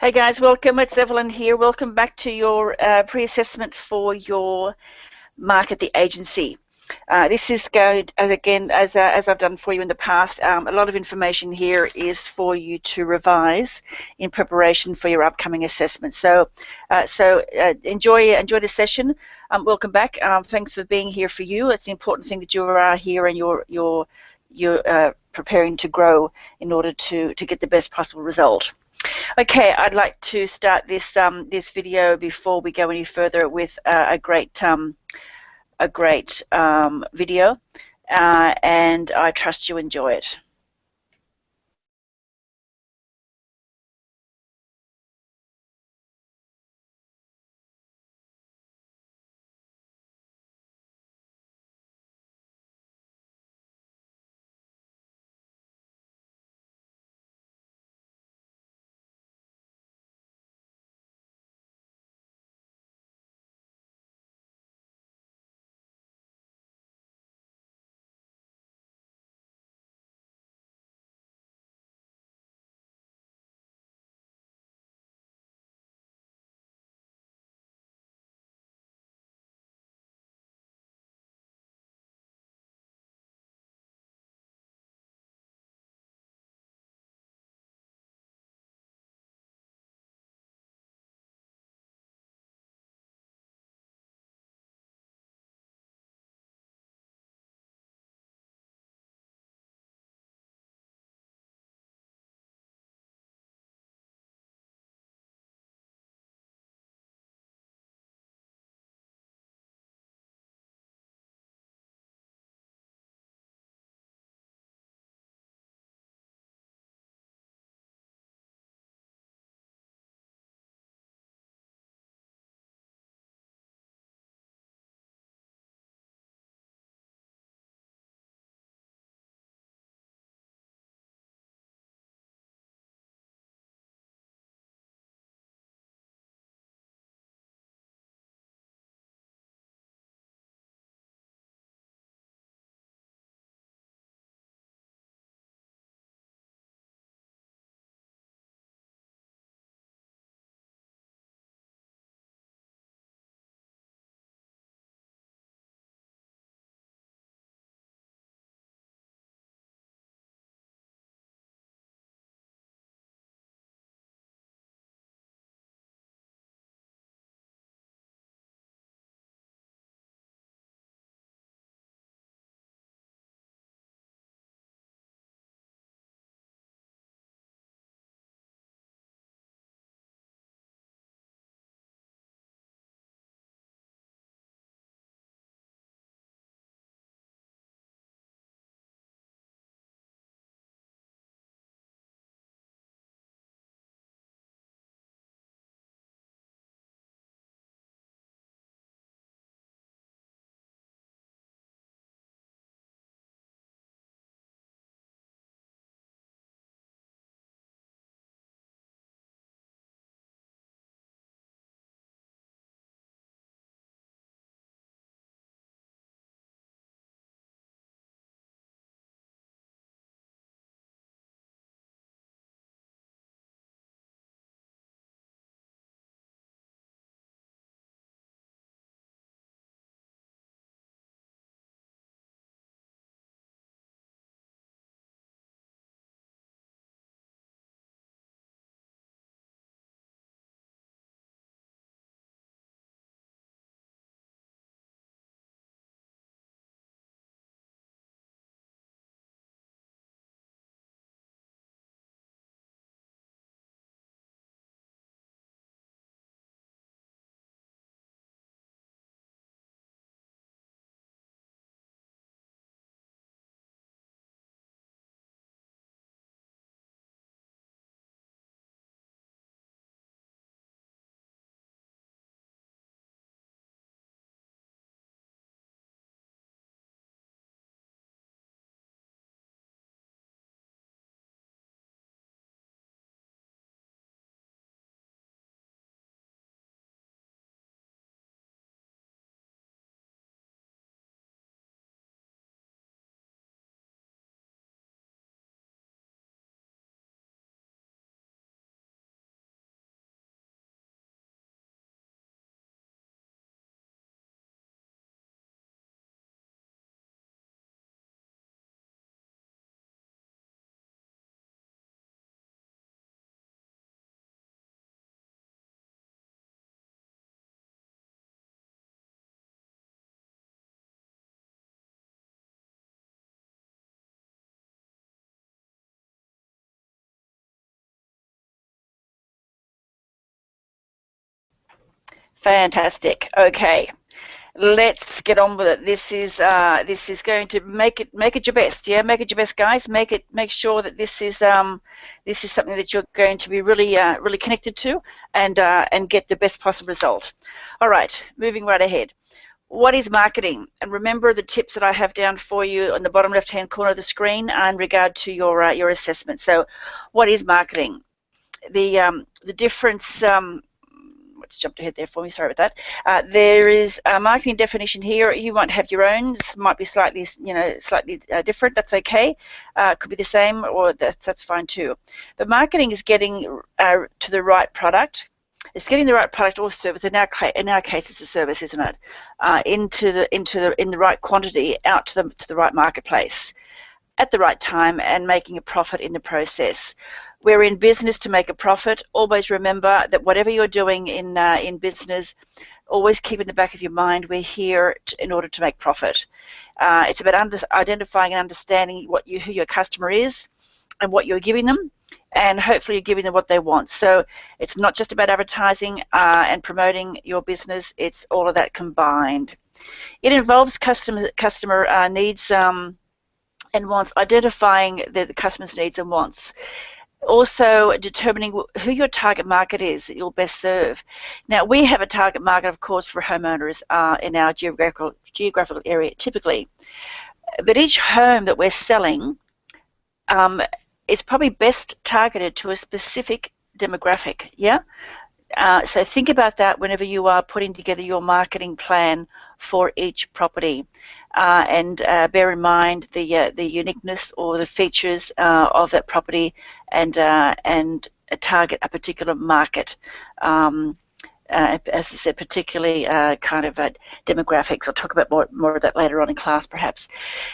Hey guys, welcome. It's Evelyn here. Welcome back to your pre-assessment for your mark at the agency. This is going, as I've done for you in the past. A lot of information here is for you to revise in preparation for your upcoming assessment. So enjoy the session. Welcome back. Thanks for being here for you. It's the important thing that you are here and you're preparing to grow in order to get the best possible result. Okay, I'd like to start this video before we go any further with a great video, and I trust you enjoy it. Fantastic. Okay, let's get on with it. This is going to make it your best. Yeah, make it your best, guys. Make sure that this is something that you're going to be really connected to, and get the best possible result. All right, moving right ahead. What is marketing? And remember the tips that I have down for you on the bottom left-hand corner of the screen in regard to your assessment. So, what is marketing? The difference. Let's jump ahead there for me. Sorry about that. There is a marketing definition here. You might have your own. This might be slightly different. That's okay. Could be the same, or that's fine too. But marketing is getting to the right product. It's getting the right product or service. In our case, it's a service, isn't it? In the right quantity, out to the right marketplace at the right time, and making a profit in the process. We're in business to make a profit. Always remember that whatever you're doing in business, always keep in the back of your mind, we're here in order to make profit. It's about identifying and understanding who your customer is and what you're giving them, and hopefully you're giving them what they want. So it's not just about advertising and promoting your business, it's all of that combined. It involves customer needs and wants, identifying the customer's needs and wants. Also determining who your target market is that you'll best serve. Now, we have a target market, of course, for homeowners in our geographical area typically. But each home that we're selling is probably best targeted to a specific demographic, yeah? So think about that whenever you are putting together your marketing plan for each property, and bear in mind the uniqueness or the features of that property, and target a particular market. As I said, particularly kind of demographics. I'll talk about more of that later on in class, perhaps.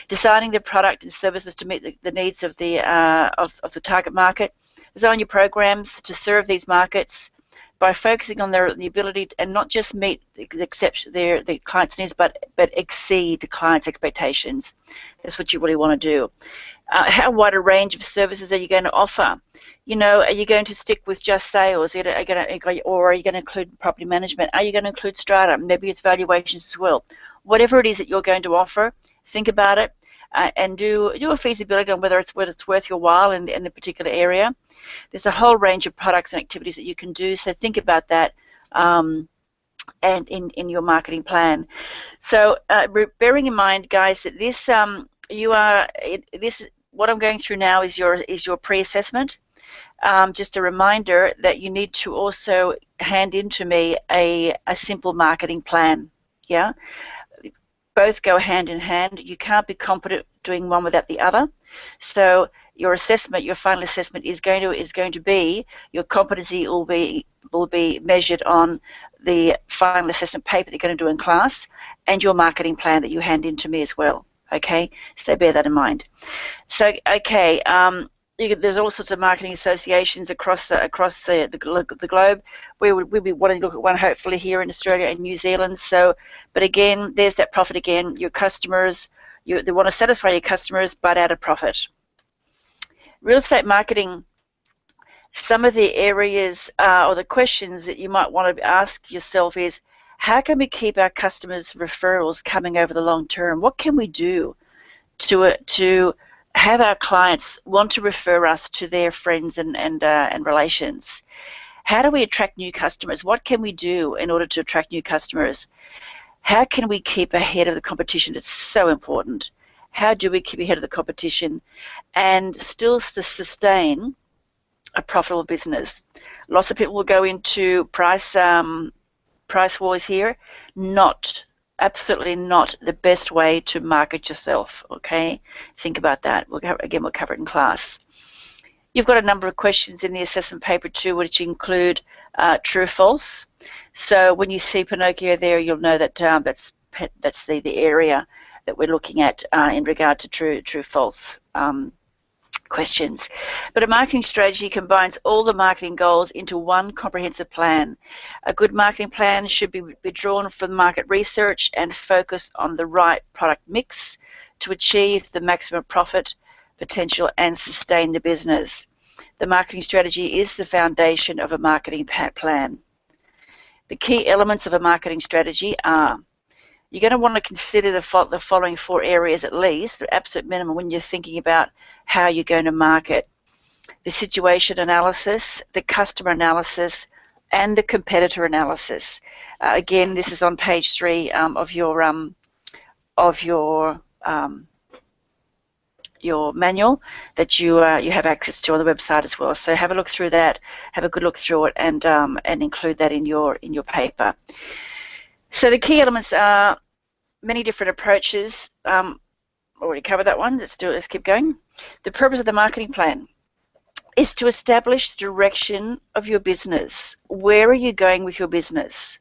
Designing the product and services to meet the needs of the target market. Design your programs to serve these markets by focusing on the ability and not just meet the client's needs, but exceed the client's expectations. That's what you really want to do. How wide a range of services are you going to offer? You know, are you going to stick with just sales? Or are you going to include property management? Are you going to include strata? Maybe it's valuations as well. Whatever it is that you're going to offer, think about it and do a feasibility on whether it's worth your while in the particular area. There's a whole range of products and activities that you can do, so think about that and in your marketing plan. So bearing in mind, guys, that this what I'm going through now is your pre-assessment. Just a reminder that you need to also hand in to me a simple marketing plan. Yeah, both go hand in hand. You can't be competent doing one without the other. So your assessment, your final assessment, is going to be, your competency will be measured on the final assessment paper that you're going to do in class, and your marketing plan that you hand in to me as well. Okay, so bear that in mind. So okay, there's all sorts of marketing associations across the globe. We'll be wanting to look at one hopefully here in Australia and New Zealand. So, but again, there's that profit again. Your customers, they want to satisfy your customers, but at a profit. Real estate marketing. Some of the areas or the questions that you might want to ask yourself is, how can we keep our customers' referrals coming over the long term? What can we do to have our clients want to refer us to their friends and relations? How do we attract new customers? What can we do in order to attract new customers? How can we keep ahead of the competition? It's so important. How do we keep ahead of the competition and still sustain a profitable business? Lots of people will go into price wars here. Absolutely not the best way to market yourself, okay? Think about that. We'll cover it in class. You've got a number of questions in the assessment paper too, which include true, false. So when you see Pinocchio there, you'll know that that's the area that we're looking at in regard to true, false questions. But a marketing strategy combines all the marketing goals into one comprehensive plan. A good marketing plan should be drawn from market research and focus on the right product mix to achieve the maximum profit potential and sustain the business. The marketing strategy is the foundation of a marketing plan. The key elements of a marketing strategy are: you're going to want to consider the following 4 areas at least, the absolute minimum, when you're thinking about how you're going to market: the situation analysis, the customer analysis, and the competitor analysis. Again, this is on page 3 of your manual that you have access to on the website as well. So have a look through that, have a good look through it, and include that in your paper. So the key elements are many different approaches. Already covered that one. Let's keep going. The purpose of the marketing plan is to establish the direction of your business. Where are you going with your business?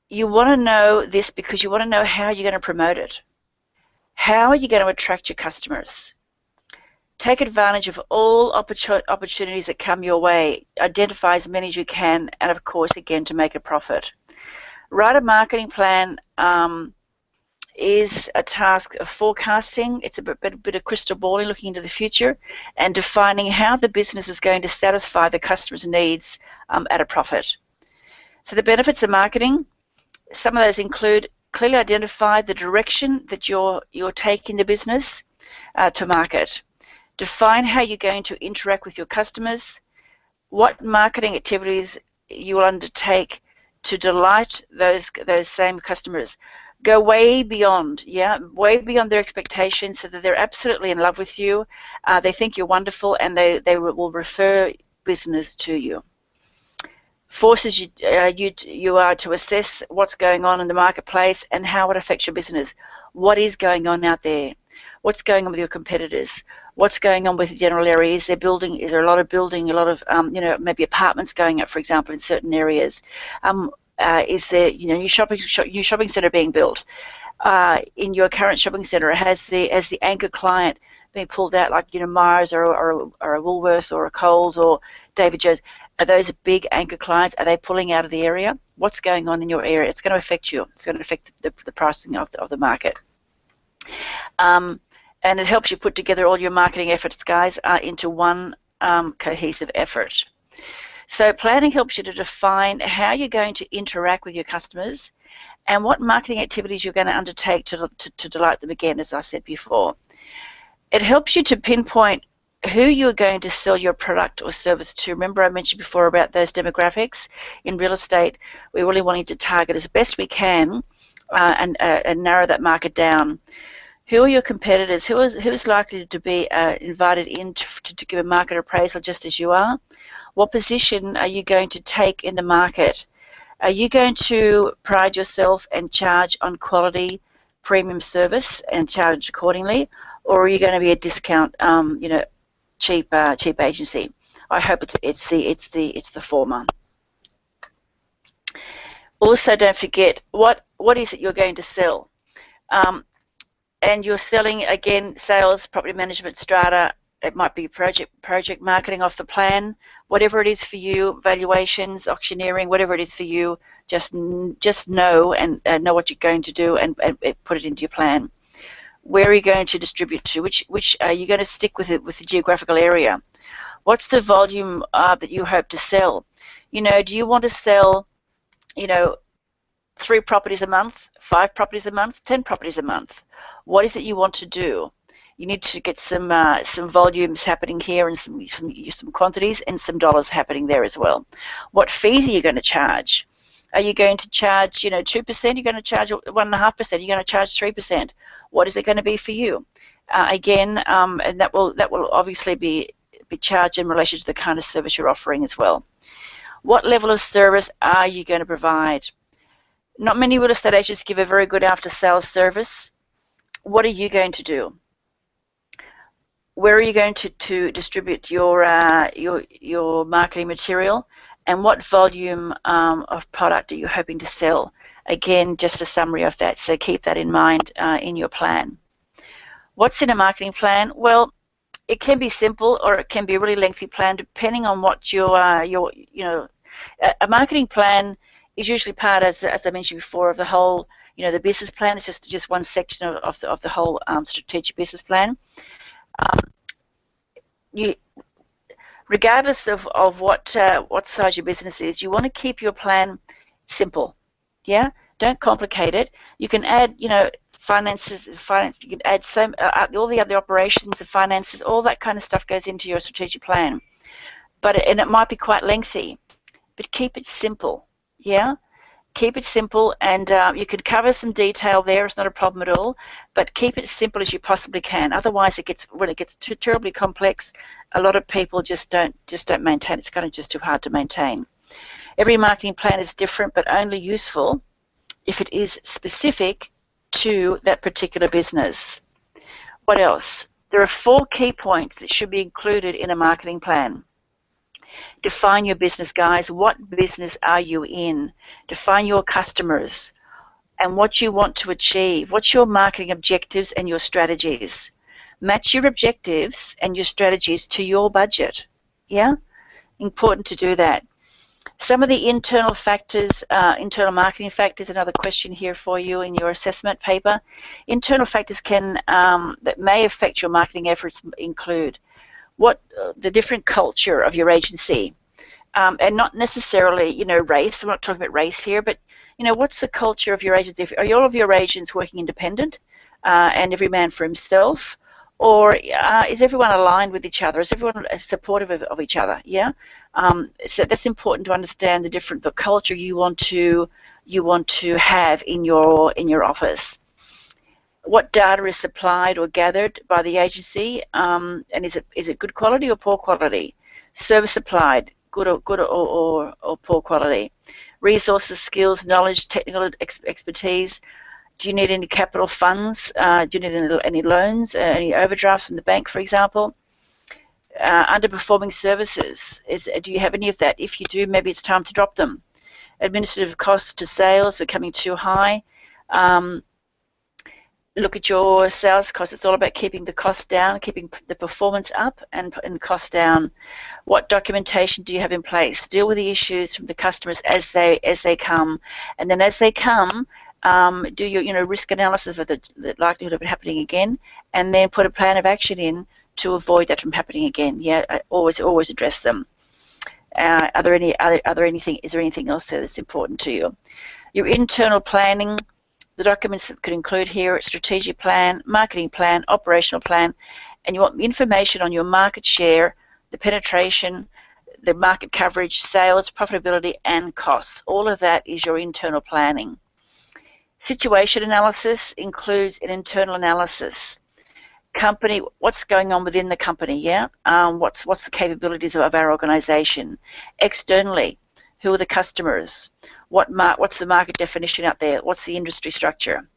You want to know this because you want to know how you're going to promote it. How are you going to attract your customers? Take advantage of all opportunities that come your way. Identify as many as you can, and of course, again, to make a profit. Write a marketing plan is a task of forecasting. It's a bit of crystal balling, looking into the future, and defining how the business is going to satisfy the customer's needs at a profit. So the benefits of marketing, some of those include: clearly identify the direction that you're taking the business to market. Define how you're going to interact with your customers. What marketing activities you will undertake to delight those same customers. Go way beyond, way beyond their expectations, so that they're absolutely in love with you. They think you're wonderful, and they will refer business to you. Forces you are to assess what's going on in the marketplace and how it affects your business. What is going on out there? What's going on with your competitors? What's going on with the general area? Is there a lot of building, a lot of maybe apartments going up, for example, in certain areas? Is there new shopping centre being built? In your current shopping centre, has the anchor client been pulled out, like Mars or a Woolworths or a Coles or David Jones? Are those big anchor clients? Are they pulling out of the area? What's going on in your area? It's going to affect you. It's going to affect the pricing of the market. And it helps you put together all your marketing efforts, guys, into one cohesive effort. So planning helps you to define how you're going to interact with your customers and what marketing activities you're going to undertake to delight them again, as I said before. It helps you to pinpoint who you're going to sell your product or service to. Remember, I mentioned before about those demographics. In real estate, we're really wanting to target as best we can and narrow that market down. Who are your competitors? Who is likely to be invited in to give a market appraisal just as you are? What position are you going to take in the market? Are you going to pride yourself and charge on quality, premium service and charge accordingly, or are you going to be a discount, cheap agency? I hope it's the former. Also, don't forget what is it you're going to sell. And you're selling, again, sales, property management, strata. It might be project marketing off the plan, whatever it is for you, valuations, auctioneering, whatever it is for you. Just know and know what you're going to do and put it into your plan. Where are you going to distribute to? Which are you going to stick with it with the geographical area? What's the volume that you hope to sell? Do you want to sell, 3 properties a month, 5 properties a month, 10 properties a month? What is it you want to do? You need to get some volumes happening here and some quantities and some dollars happening there as well. What fees are you going to charge? Are you going to charge 2%? You're going to charge 1.5%? You're going to charge 3%? What is it going to be for you? And that will obviously be charged in relation to the kind of service you're offering as well. What level of service are you going to provide? Not many real estate agents give a very good after-sales service. What are you going to do? Where are you going to distribute your marketing material, and what volume of product are you hoping to sell? Again, just a summary of that, so keep that in mind in your plan. What's in a marketing plan? Well, it can be simple or it can be a really lengthy plan, depending on what a marketing plan is usually part, as I mentioned before, of the whole, the business plan. It's just one section of the whole strategic business plan. Regardless of what size your business is, you want to keep your plan simple. Yeah, don't complicate it. You can add, finances. You can add all the other operations, the finances, all that kind of stuff goes into your strategic plan. And it might be quite lengthy, but keep it simple. Yeah, keep it simple, and you could cover some detail there. It's not a problem at all, but keep it simple as you possibly can. Otherwise, when it gets too terribly complex, a lot of people just don't maintain. It's kind of just too hard to maintain. Every marketing plan is different, but only useful if it is specific to that particular business. What else? There are 4 key points that should be included in a marketing plan. Define your business, guys. What business are you in? Define your customers and what you want to achieve. What's your marketing objectives and your strategies? Match your objectives and your strategies to your budget. Yeah? Important to do that. Some of the internal factors, internal marketing factors, another question here for you in your assessment paper. Internal factors that may affect your marketing efforts include the different culture of your agency, and not necessarily, race. We're not talking about race here, but, what's the culture of your agency? Are all of your agents working independent and every man for himself? Or is everyone aligned with each other? Is everyone supportive of each other? Yeah. So that's important to understand the culture you want to have in your office. What data is supplied or gathered by the agency, and is it good quality or poor quality? Service supplied, good or poor quality? Resources, skills, knowledge, technical expertise. Do you need any capital funds? Do you need any loans, any overdrafts from the bank, for example? Underperforming services. Do you have any of that? If you do, maybe it's time to drop them. Administrative costs to sales becoming too high. Look at your sales costs. It's all about keeping the cost down, keeping the performance up and costs down. What documentation do you have in place? Deal with the issues from the customers as they come, and then as they come, do your risk analysis of the likelihood of it happening again, and then put a plan of action in to avoid that from happening again. Yeah, always address them. Is there anything else there that's important to you? Your internal planning. The documents that could include here: strategic plan, marketing plan, operational plan, and you want information on your market share, the penetration, the market coverage, sales, profitability, and costs. All of that is your internal planning. Situation analysis includes an internal analysis. Company, what's going on within the company? Yeah, what's the capabilities of our organization? Externally, who are the customers? What's the market definition out there? What's the industry structure?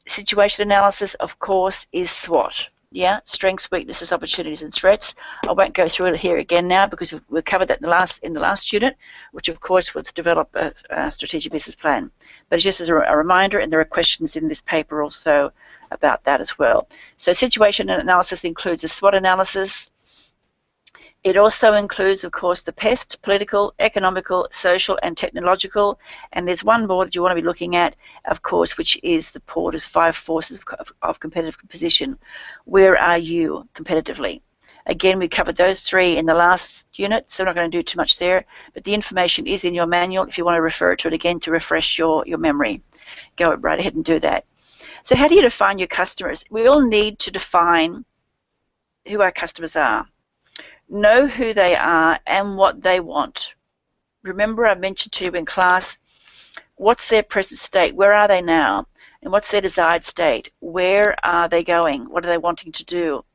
Situation analysis, of course, is SWOT. Yeah, strengths, weaknesses, opportunities, and threats. I won't go through it here again now because we've covered that in the last unit, which of course was to develop a strategic business plan. But just as a reminder, and there are questions in this paper also about that as well. So situation analysis includes a SWOT analysis. It also includes, of course, the PEST, political, economical, social, and technological. And there's one more that you want to be looking at, of course, which is the Porter's 5 forces of competitive position. Where are you competitively? Again, we covered those 3 in the last unit, so I'm not going to do too much there. But the information is in your manual if you want to refer to it again to refresh your memory. Go right ahead and do that. So how do you define your customers? We all need to define who our customers are. Know who they are and what they want. Remember, I mentioned to you in class, what's their present state? Where are they now? And what's their desired state? Where are they going? What are they wanting to do?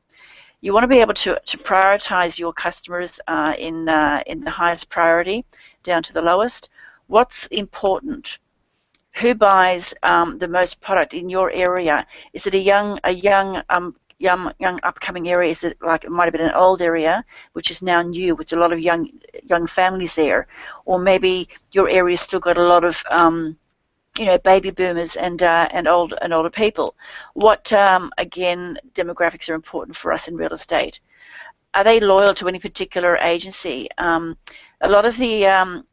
You want to be able to prioritize your customers in the highest priority down to the lowest. What's important? Who buys the most product in your area? Is it a young upcoming area? Is it like it might have been an old area which is now new with a lot of young families there? Or maybe your area's still got a lot of baby boomers and older people. What again, demographics are important for us in real estate. Are they loyal to any particular agency? A lot of the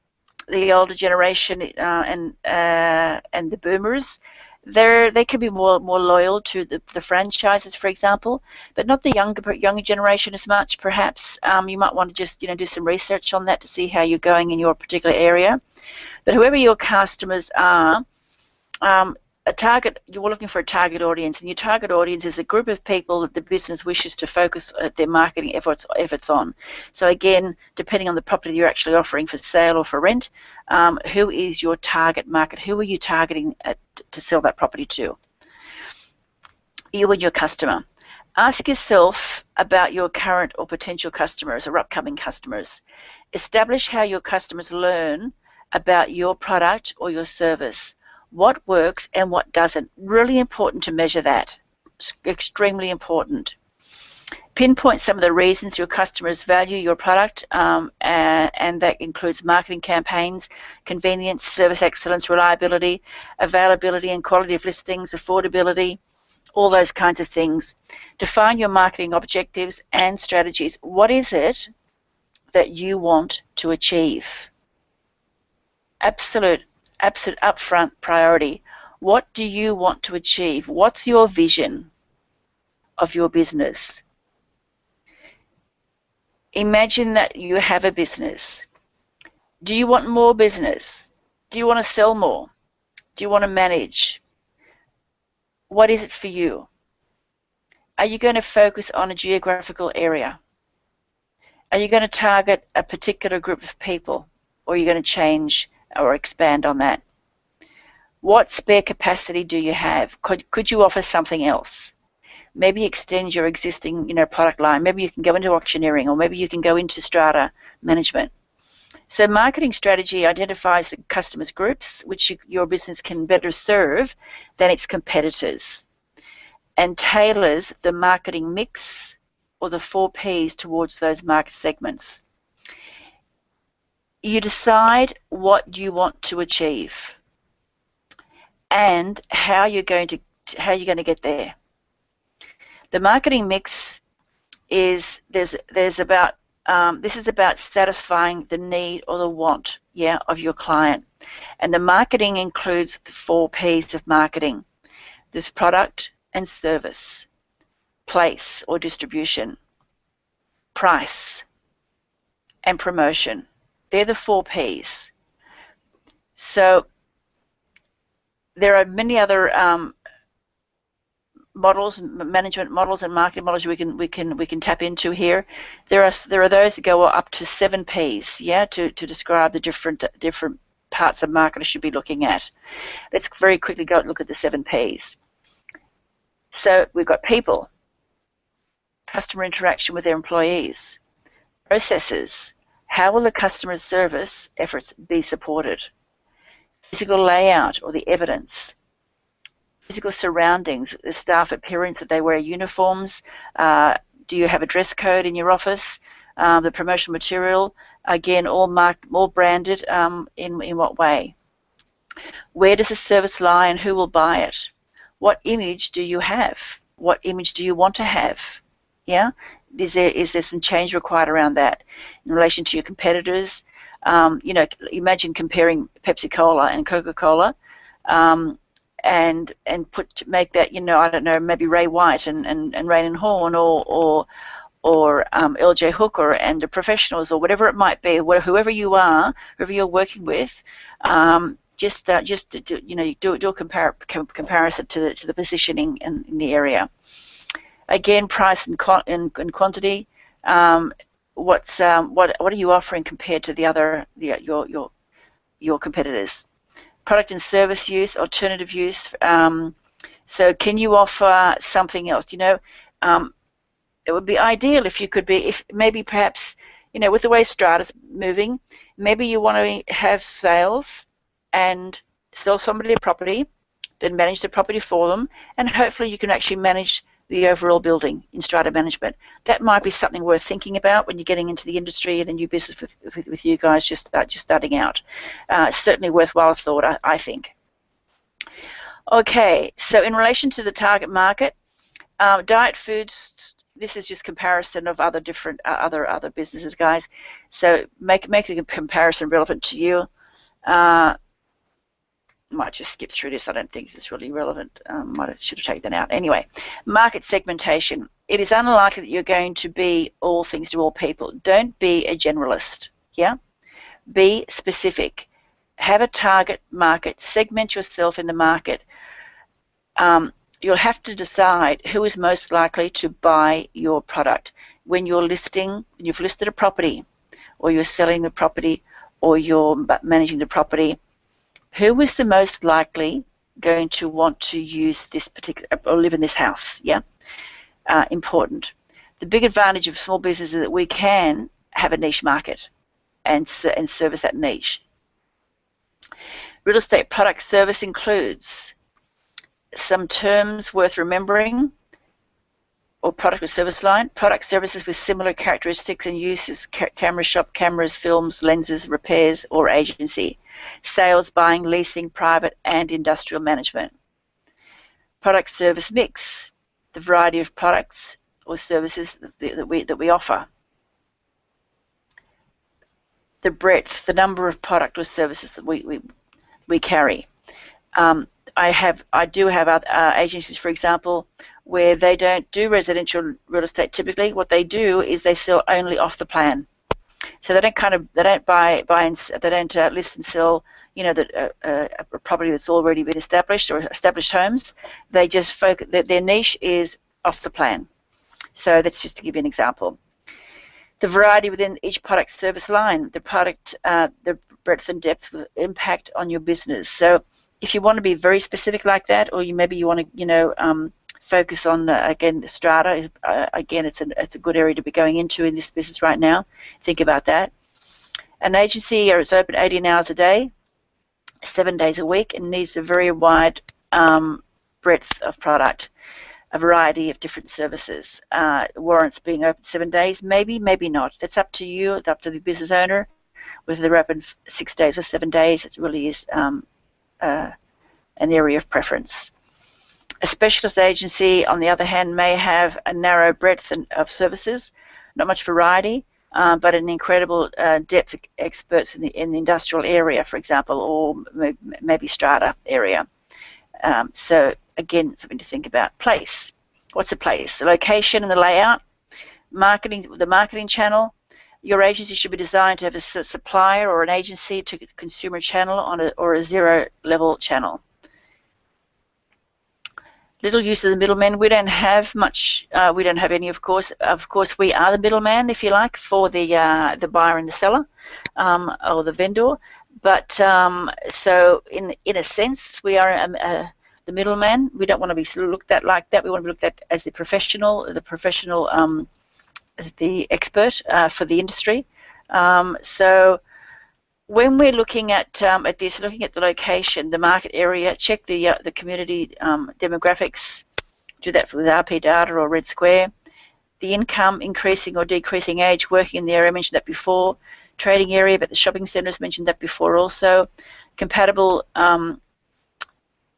older generation and the boomers, they could be more loyal to the franchises, for example, but not the younger generation as much. Perhaps you might want to just do some research on that to see how you're going in your particular area. But whoever your customers are, you're looking for a target audience, and your target audience is a group of people that the business wishes to focus their marketing efforts on. So again, depending on the property you're actually offering for sale or for rent, who is your target market? Who are you targeting to sell that property to? You and your customer. Ask yourself about your current or potential customers or upcoming customers. Establish how your customers learn about your product or your service. What works and what doesn't. Really important to measure that. It's extremely important. Pinpoint some of the reasons your customers value your product, and that includes marketing campaigns, convenience, service excellence, reliability, availability and quality of listings, affordability, all those kinds of things. Define your marketing objectives and strategies. What is it that you want to achieve? Absolute upfront priority. What do you want to achieve? What's your vision of your business? Imagine that you have a business. Do you want more business? Do you want to sell more? Do you want to manage? What is it for you? Are you going to focus on a geographical area? Are you going to target a particular group of people, or are you going to change or expand on that? What spare capacity do you have? Could you offer something else? Maybe extend your existing product line. Maybe you can go into auctioneering, or maybe you can go into strata management. So marketing strategy identifies the customers groups which your business can better serve than its competitors, and tailors the marketing mix or the 4 Ps towards those market segments. You decide what you want to achieve and how you're going to get there. The marketing mix is this is about satisfying the need or the want of your client, and the marketing includes the 4 Ps of marketing. There's product and service, place or distribution, price, and promotion. They're the 4 Ps. So there are many other models, management models, and marketing models we can tap into here. There are those that go up to 7 Ps, to describe the different parts of market I should be looking at. Let's very quickly go look at the 7 Ps. So we've got people, customer interaction with their employees, processes. How will the customer service efforts be supported? Physical layout or the evidence. Physical surroundings, the staff appearance, that they wear uniforms. Do you have a dress code in your office? The promotional material, again, all marked, all branded. In what way? Where does the service lie and who will buy it? What image do you have? What image do you want to have? Yeah, is there some change required around that in relation to your competitors? Imagine comparing Pepsi-Cola and Coca-Cola, and make that, I don't know, maybe Ray White and Rain and Horn or LJ Hooker and the Professionals, or whatever it might be, whoever you are, whoever you're working with, just do a comparison to the positioning in the area. Again, price and quantity. What are you offering compared to your competitors? Product and service use, alternative use. So can you offer something else? It would be ideal if you could be, if maybe perhaps, with the way strata's moving, maybe you want to have sales and sell somebody a property, then manage the property for them, and hopefully you can actually manage the overall building in strata management. That might be something worth thinking about when you're getting into the industry and a new business with you guys just starting out. Certainly worthwhile thought, I think. Okay, so in relation to the target market, diet foods. This is just comparison of other different other businesses, guys. So make the comparison relevant to you. Might just skip through this. I don't think this is really relevant. Should have taken that out. Anyway, market segmentation. It is unlikely that you're going to be all things to all people. Don't be a generalist. Yeah? Be specific. Have a target market. Segment yourself in the market. You'll have to decide who is most likely to buy your product. When you're listing, you've listed a property, or you're selling the property, or you're managing the property, who is the most likely going to want to use this particular, or live in this house? Yeah, important. The big advantage of small business is that we can have a niche market and service that niche. Real estate product service includes some terms worth remembering, or product or service line. Product services with similar characteristics and uses: camera shop, cameras, films, lenses, repairs, or agency. Sales, buying, leasing, private and industrial management. Product service mix, the variety of products or services that we offer. The breadth, the number of product or services that we carry. I do have agencies, for example, where they don't do residential real estate typically. What they do is they sell only off the plan. So they don't list and sell, you know, a property that's already been established or established homes. They just focus. Their niche is off the plan. So that's just to give you an example. The variety within each product service line, the product, the breadth and depth will impact on your business. So if you want to be very specific like that, or maybe you want to, you know, focus on again the strata. Again, it's a good area to be going into in this business right now. Think about that. An agency is open 18 hours a day, 7 days a week, and needs a very wide breadth of product, a variety of different services. Warrants being open 7 days, maybe not. That's up to you. It's up to the business owner whether they're open 6 days or 7 days. It really is an area of preference. A specialist agency, on the other hand, may have a narrow breadth of services, not much variety, but an incredible depth of experts in the industrial area, for example, or maybe strata area. So again, something to think about. Place. What's a place? The location and the layout. Marketing. The marketing channel. Your agency should be designed to have a supplier or an agency to consumer channel or a zero-level channel. Little use of the middleman. We don't have much. We don't have any, of course. Of course, we are the middleman, if you like, for the buyer and the seller, or the vendor. But so in a sense, we are the middleman. We don't want to be looked at like that. We want to be looked at as the professional, the expert for the industry. So when we're looking at this, looking at the location, the market area, check the community demographics. Do that with RP data or Red Square. The income, increasing or decreasing age, working in the area, I mentioned that before. Trading area, but the shopping centres, mentioned that before also. Compatible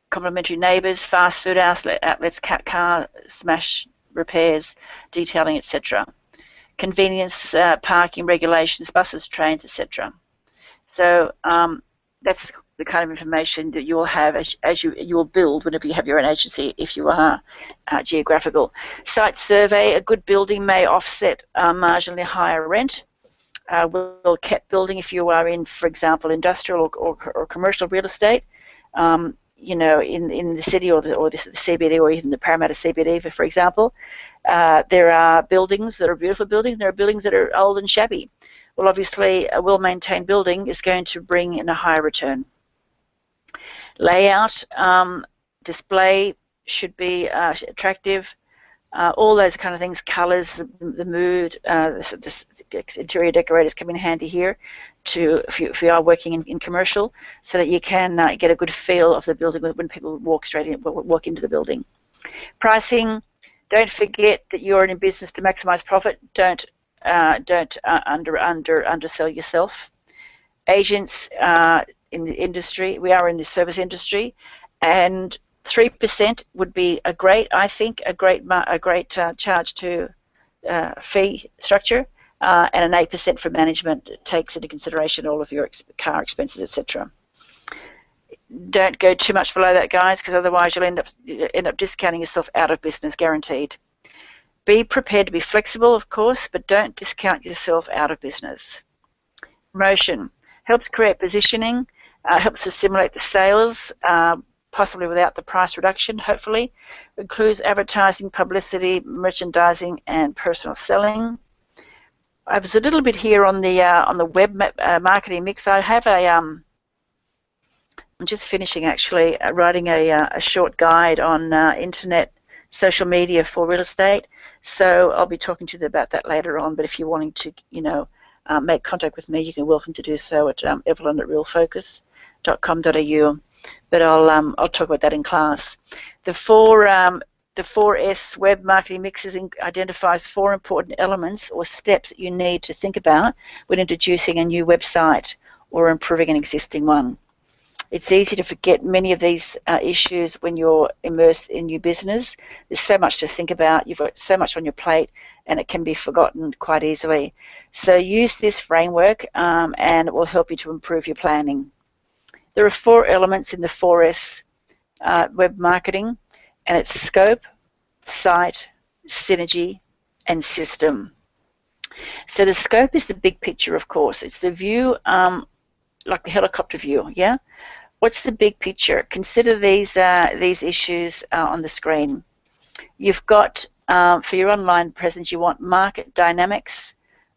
complementary neighbours, fast food outlets, car smash repairs, detailing, etc. Convenience, parking regulations, buses, trains, etc. So that's the kind of information that you will have as you will build whenever you have your own agency, if you are geographical. Site survey. A good building may offset marginally higher rent. Well-kept building, if you are in, for example, industrial or commercial real estate, you know, in the city or the CBD, or even the Parramatta CBD, for example, there are buildings that are beautiful buildings. There are buildings that are old and shabby. Well, obviously, a well-maintained building is going to bring in a higher return. Layout, display should be attractive. All those kind of things, colours, the mood, the interior decorators come in handy here if you are working in commercial, so that you can get a good feel of the building when people walk into the building. Pricing, don't forget that you're in business to maximise profit. Don't undersell yourself. Agents in the industry, we are in the service industry, and 3% would be a great charge to fee structure, and an 8% for management takes into consideration all of your car expenses, etc. Don't go too much below that, guys, because otherwise you'll end up discounting yourself out of business, guaranteed. Be prepared to be flexible, of course, but don't discount yourself out of business. Promotion helps create positioning, helps to stimulate the sales, possibly without the price reduction, hopefully. Includes advertising, publicity, merchandising, and personal selling. I was a little bit here on the web marketing mix. I have I'm just finishing actually writing a short guide on internet social media for real estate. So I'll be talking to you about that later on. But if you're wanting to, make contact with me, you're welcome to do so at evelyn@realfocus.com.au. But I'll talk about that in class. The 4S web marketing mixes identifies 4 important elements or steps that you need to think about when introducing a new website or improving an existing one. It's easy to forget many of these issues when you're immersed in your business. There's so much to think about. You've got so much on your plate, and it can be forgotten quite easily. So use this framework, and it will help you to improve your planning. There are 4 elements in the 4S web marketing, and it's scope, site, synergy, and system. So the scope is the big picture, of course. It's the view, like the helicopter view, yeah? What's the big picture? Consider these issues on the screen. You've got, for your online presence, you want market dynamics,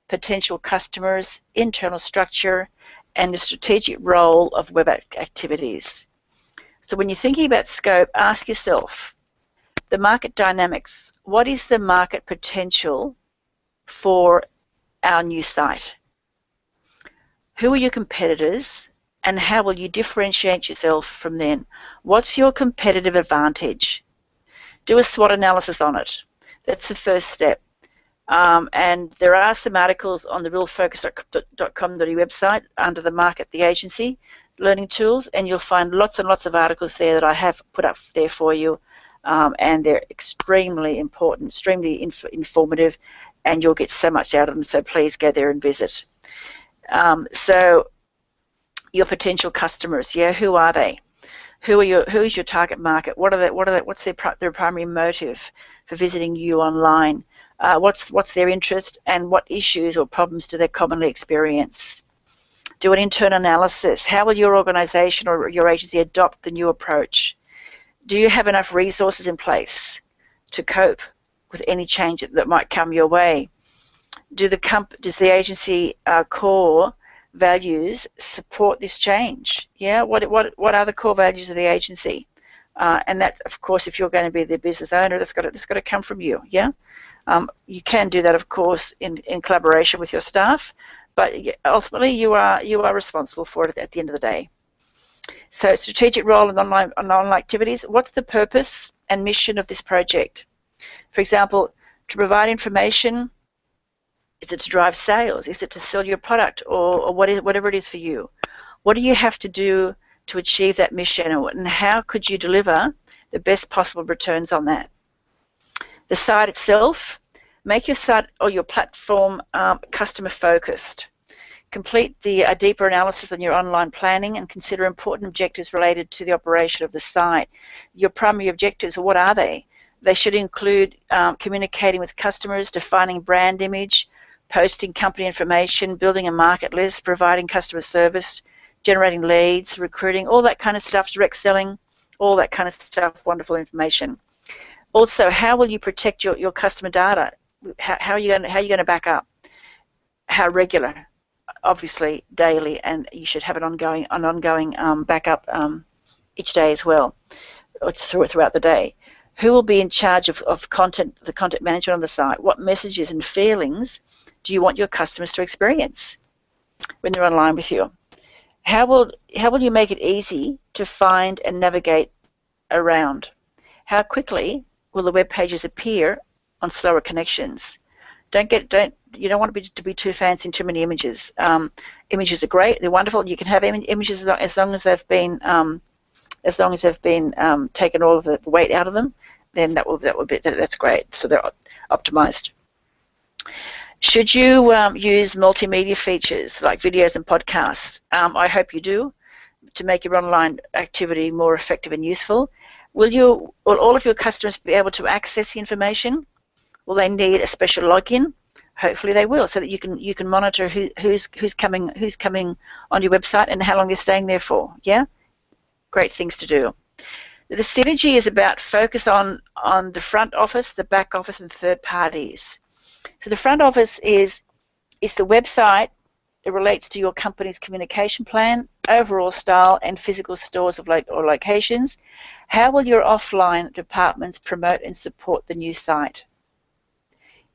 potential customers, internal structure, and the strategic role of web activities. So when you're thinking about scope, ask yourself, the market dynamics, what is the market potential for our new site? Who are your competitors, and how will you differentiate yourself from them? What's your competitive advantage? Do a SWOT analysis on it. That's the first step. And there are some articles on the realfocus.com.au website under the Market the Agency learning tools, and you'll find lots and lots of articles there that I have put up there for you, and they're extremely important, extremely informative, and you'll get so much out of them, so please go there and visit. So your potential customers, yeah, who are they? Who is your target market? What's their primary motive for visiting you online? What's their interest, and what issues or problems do they commonly experience? Do an internal analysis. How will your organization or your agency adopt the new approach? Do you have enough resources in place to cope with any change that might come your way? Does the agency core values support this change? Yeah, what are the core values of the agency? And that, of course, if you're going to be the business owner, that's got to come from you. Yeah, you can do that, of course, in collaboration with your staff, but ultimately you are responsible for it at the end of the day. So, strategic role in online activities. What's the purpose and mission of this project? For example, to provide information. Is it to drive sales? Is it to sell your product, or whatever it is for you? What do you have to do to achieve that mission, and how could you deliver the best possible returns on that? The site itself, make your site or your platform customer focused. Complete a deeper analysis on your online planning and consider important objectives related to the operation of the site. Your primary objectives, what are they? They should include communicating with customers, defining brand image, posting company information, building a market list, providing customer service, generating leads, recruiting, all that kind of stuff, direct selling, all that kind of stuff, wonderful information. Also, how will you protect your customer data? How are you going to back up? How regular? Obviously, daily, and you should have an ongoing backup each day as well, or throughout the day. Who will be in charge of the content management on the site? What messages and feelings do you want your customers to experience when they're online with you? How will you make it easy to find and navigate around? How quickly will the web pages appear on slower connections? You don't want to be too fancy and too many images. Images are great; they're wonderful. You can have images as long as they've been taken all of the weight out of them. Then that's great. So they're optimized. Should you use multimedia features like videos and podcasts? I hope you do. to make your online activity more effective and useful? Will all of your customers be able to access the information? Will they need a special login? Hopefully they will, so that you can monitor who's coming on your website and how long they're staying there for. Yeah, great things to do. The synergy is about focus on the front office, the back office, and third parties. So the front office is the website. It relates to your company's communication plan, overall style, and physical stores or locations. How will your offline departments promote and support the new site?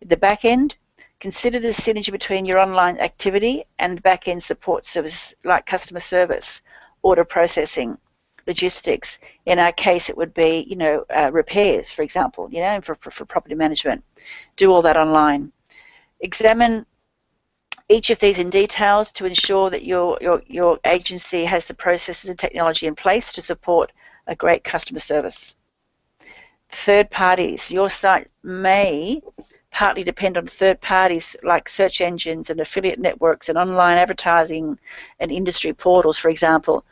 The back end, consider the synergy between your online activity and the back end support services like customer service, order processing, logistics. In our case, it would be, repairs, for example, for property management. Do all that online. Examine each of these in details to ensure that your agency has the processes and technology in place to support a great customer service. Third parties. Your site may partly depend on third parties like search engines and affiliate networks and online advertising and industry portals, for example.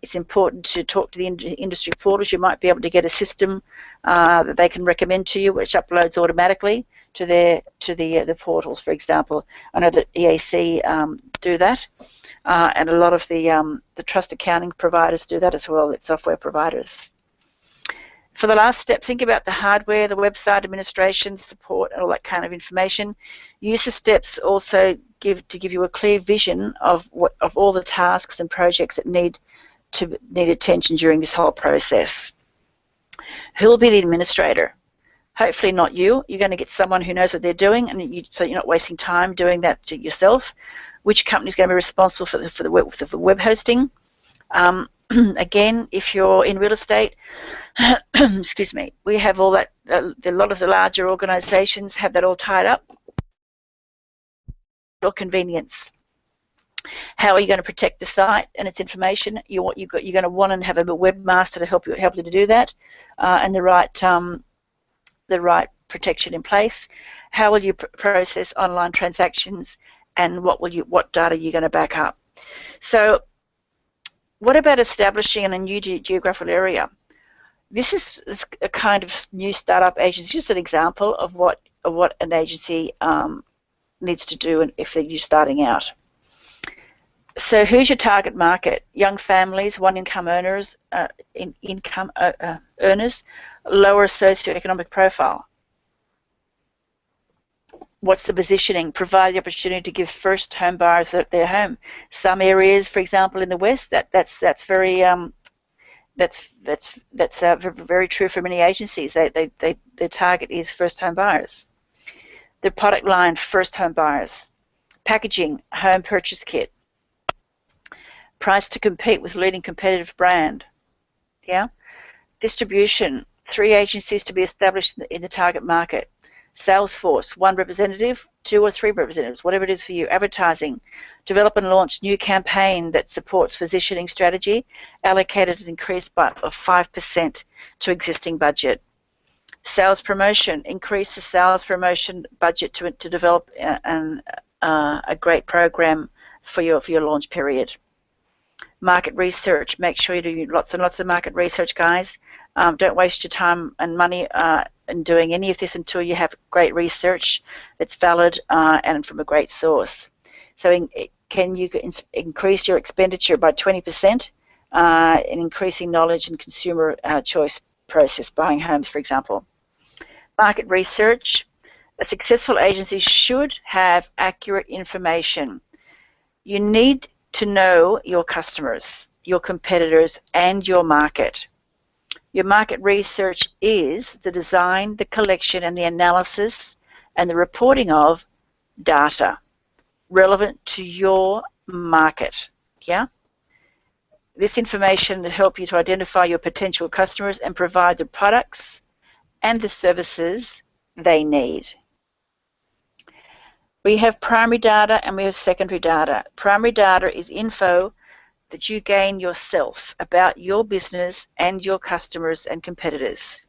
It's important to talk to the industry portals. You might be able to get a system that they can recommend to you, which uploads automatically to the portals, for example. I know that EAC do that, and a lot of the trust accounting providers do that as well. It's software providers. For the last step, think about the hardware, the website administration, support, and all that kind of information. Use the steps also to give you a clear vision of all the tasks and projects that need attention during this whole process. Who will be the administrator? Hopefully not you. You're going to get someone who knows what they're doing, and so you're not wasting time doing that yourself. Which company is going to be responsible for the web hosting? Again, if you're in real estate, excuse me, we have all that. A lot of the larger organisations have that all tied up. Your convenience. How are you going to protect the site and its information? You're going to want to have a webmaster to help you to do that, and the right protection in place. How will you process online transactions, and what data are you going to back up? So, what about establishing in a new geographical area? This is a kind of new startup agency, just an example of what an agency needs to do if they're just starting out. So who's your target market? Young families, one-income earners, lower socioeconomic profile. What's the positioning? Provide the opportunity to give first home buyers their home. Some areas, for example, in the West, that's very very true for many agencies. Their target is first home buyers. The product line, first home buyers. Packaging, home purchase kit. Price to compete with leading competitive brand. Yeah. Distribution, 3 agencies to be established in the target market. Sales force, 1 representative, 2 or 3 representatives, whatever it is for you. Advertising, develop and launch new campaign that supports positioning strategy, allocated an increased of 5% to existing budget. Sales promotion, increase the sales promotion budget to develop a great program for your launch period. Market research, make sure you do lots and lots of market research, guys. Don't waste your time and money in doing any of this until you have great research that's valid and from a great source. So can you increase your expenditure by 20% in increasing knowledge and consumer choice process, buying homes, for example. Market research, a successful agency should have accurate information. You need to know your customers, your competitors, and your market. Your market research is the design, the collection, and the analysis and the reporting of data relevant to your market. Yeah? This information will help you to identify your potential customers and provide the products and the services they need. We have primary data and we have secondary data. Primary data is info that you gain yourself about your business and your customers and competitors.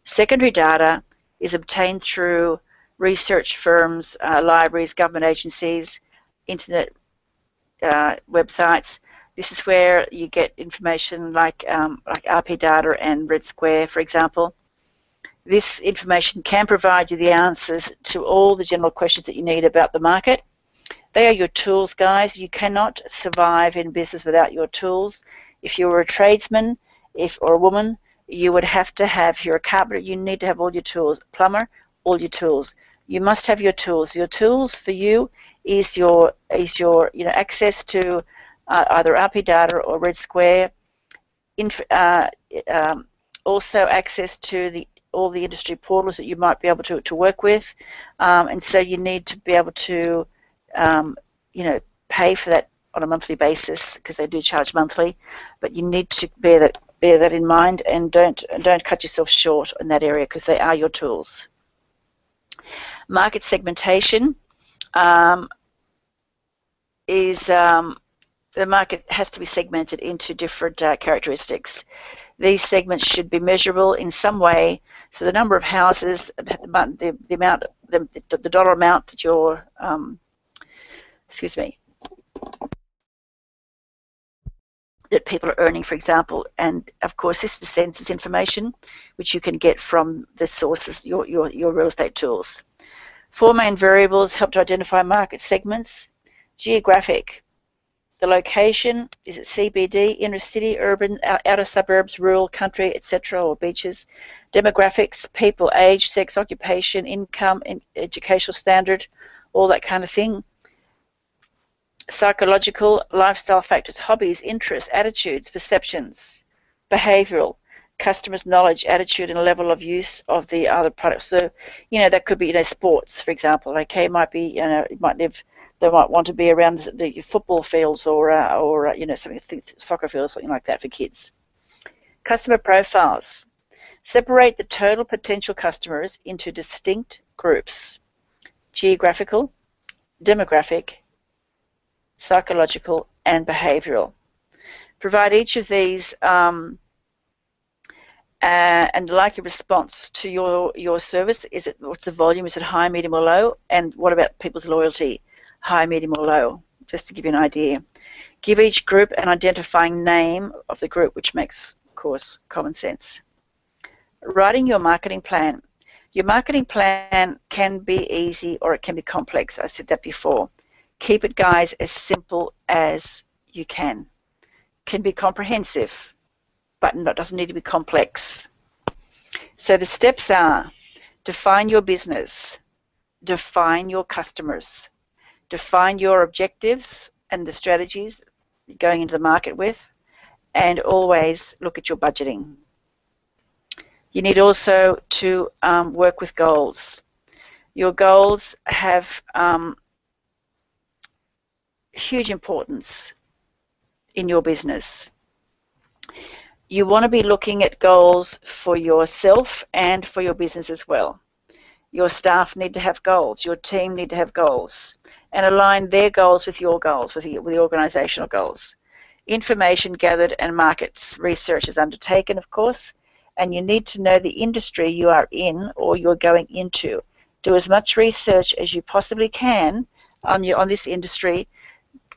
Secondary data is obtained through research firms, libraries, government agencies, internet websites. This is where you get information like RP data and Red Square, for example. This information can provide you the answers to all the general questions that you need about the market. They are your tools, guys. You cannot survive in business without your tools. If you were a tradesman or a woman, you would have to have, if you're a carpenter, you need to have all your tools. Plumber, all your tools. You must have your tools. Your tools for you is your access to either RP data or Red Square. Also access to all the industry portals that you might be able to work with, and so you need to be able to pay for that on a monthly basis, because they do charge monthly, but you need to bear that in mind, and don't cut yourself short in that area, because they are your tools. Market segmentation is the market has to be segmented into different characteristics. These segments should be measurable in some way. So the number of houses, the amount, the dollar amount that you're, that people are earning, for example, and of course this is census information, which you can get from the sources, your real estate tools. 4 main variables help to identify market segments. Geographic. The location, is it CBD, inner city, urban, outer suburbs, rural, country, etc., or beaches. Demographics, people, age, sex, occupation, income, educational standard, all that kind of thing. Psychological, lifestyle factors, hobbies, interests, attitudes, perceptions. Behavioral, customers' knowledge, attitude, and level of use of the other products. So, that could be, sports, for example. Okay, it might be, it might live. They might want to be around the football fields or something, soccer fields, something like that for kids. Customer profiles. Separate the total potential customers into distinct groups: geographical, demographic, psychological, and behavioral. Provide each of these and like a response to your service. What's the volume? Is it high, medium, or low? And what about people's loyalty? High, medium, or low, just to give you an idea. Give each group an identifying name of the group, which makes, of course, common sense. Writing your marketing plan. Your marketing plan can be easy or it can be complex. I said that before. Keep it, guys, as simple as you can. Can be comprehensive, but it doesn't need to be complex. So the steps are: define your business, define your customers, define your objectives and the strategies you're going into the market with, and always look at your budgeting. You need also to work with goals. Your goals have huge importance in your business. You want to be looking at goals for yourself and for your business as well. Your staff need to have goals. Your team need to have goals, and align their goals with your goals, with the organizational goals. Information gathered and markets research is undertaken, of course, and you need to know the industry you are in or you're going into. Do as much research as you possibly can on this industry.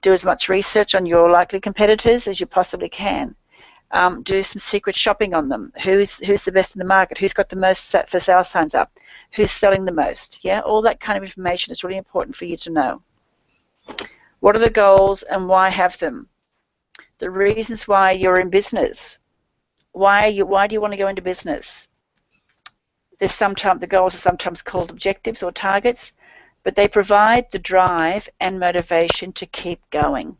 Do as much research on your likely competitors as you possibly can. Do some secret shopping on them. Who's the best in the market? Who's got the most for sale signs up? Who's selling the most? Yeah, all that kind of information is really important for you to know. What are the goals and why have them? The reasons why you're in business. Why do you want to go into business? The goals are sometimes called objectives or targets, but they provide the drive and motivation to keep going.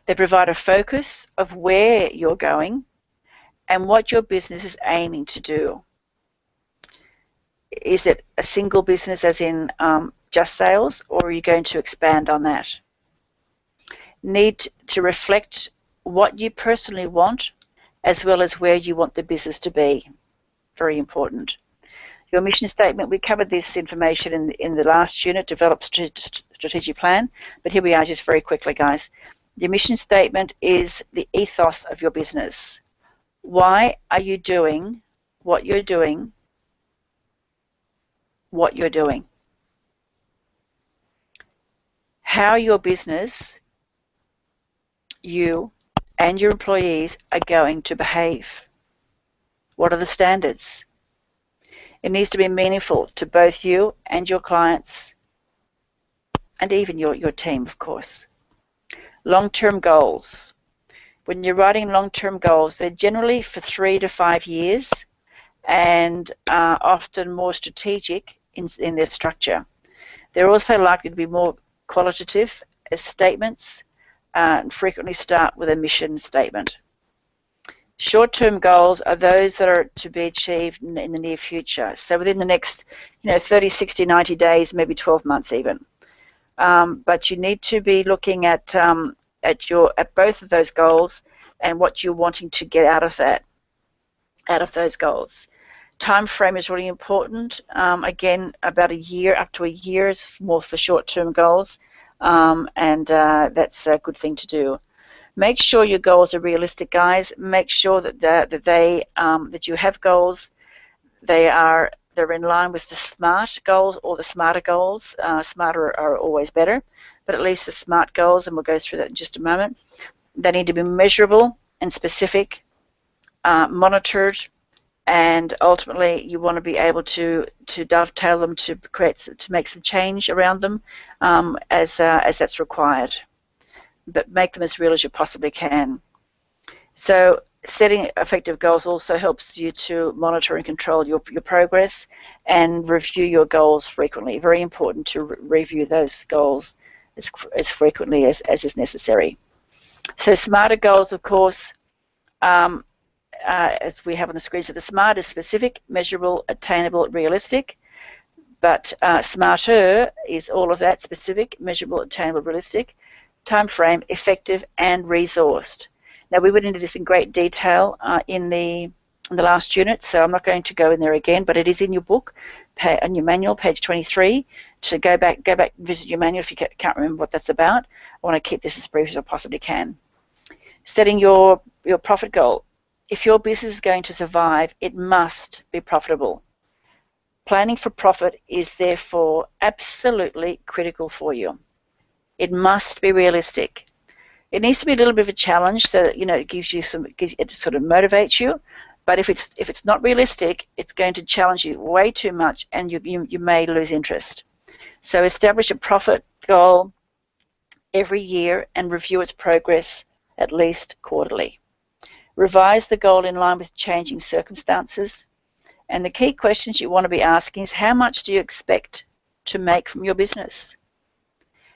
They provide a focus of where you're going and what your business is aiming to do. Is it a single business, as in just sales, or are you going to expand on that? Need to reflect what you personally want, as well as where you want the business to be. Very important. Your mission statement, we covered this information in the last unit, develop strategic plan, but here we are just very quickly, guys. The mission statement is the ethos of your business. Why are you doing what you're doing? What you're doing? How your business you and your employees are going to behave? What are the standards? It needs to be meaningful to both you and your clients, and even your team, of course. Long-term goals. When you're writing long-term goals, they're generally for 3 to 5 years and are often more strategic in their structure. They're also likely to be more qualitative as statements and frequently start with a mission statement. Short-term goals are those that are to be achieved in the near future. So within the next 30, 60, 90 days, maybe 12 months even. But you need to be looking at both of those goals and what you're wanting to get out of those goals. Time frame is really important. Again, about a year, up to a year is more for short-term goals, and that's a good thing to do. Make sure your goals are realistic, guys. Make sure that you have goals. They're in line with the SMART goals or the SMARTer goals. Smarter are always better, but at least the SMART goals, and we'll go through that in just a moment. They need to be measurable and specific, monitored, and ultimately you want to be able to dovetail them to make some change around them as that's required. But make them as real as you possibly can. So setting effective goals also helps you to monitor and control your progress and review your goals frequently. Very important to review those goals as frequently as is necessary. So SMARTer goals, of course, as we have on the screen, so the SMART is specific, measurable, attainable, realistic. But SMARTer is all of that: specific, measurable, attainable, realistic. Time frame, effective, and resourced. Now, we went into this in great detail in the last unit, so I'm not going to go in there again, but it is in your book, on your manual, page 23. To go back and visit your manual if you can't remember what that's about. I want to keep this as brief as I possibly can. Setting your profit goal. If your business is going to survive, it must be profitable. Planning for profit is therefore absolutely critical for you. It must be realistic. It needs to be a little bit of a challenge, so that, it gives you it sort of motivates you. But if it's not realistic, it's going to challenge you way too much, and you may lose interest. So establish a profit goal every year and review its progress at least quarterly. Revise the goal in line with changing circumstances. And the key questions you want to be asking is, how much do you expect to make from your business?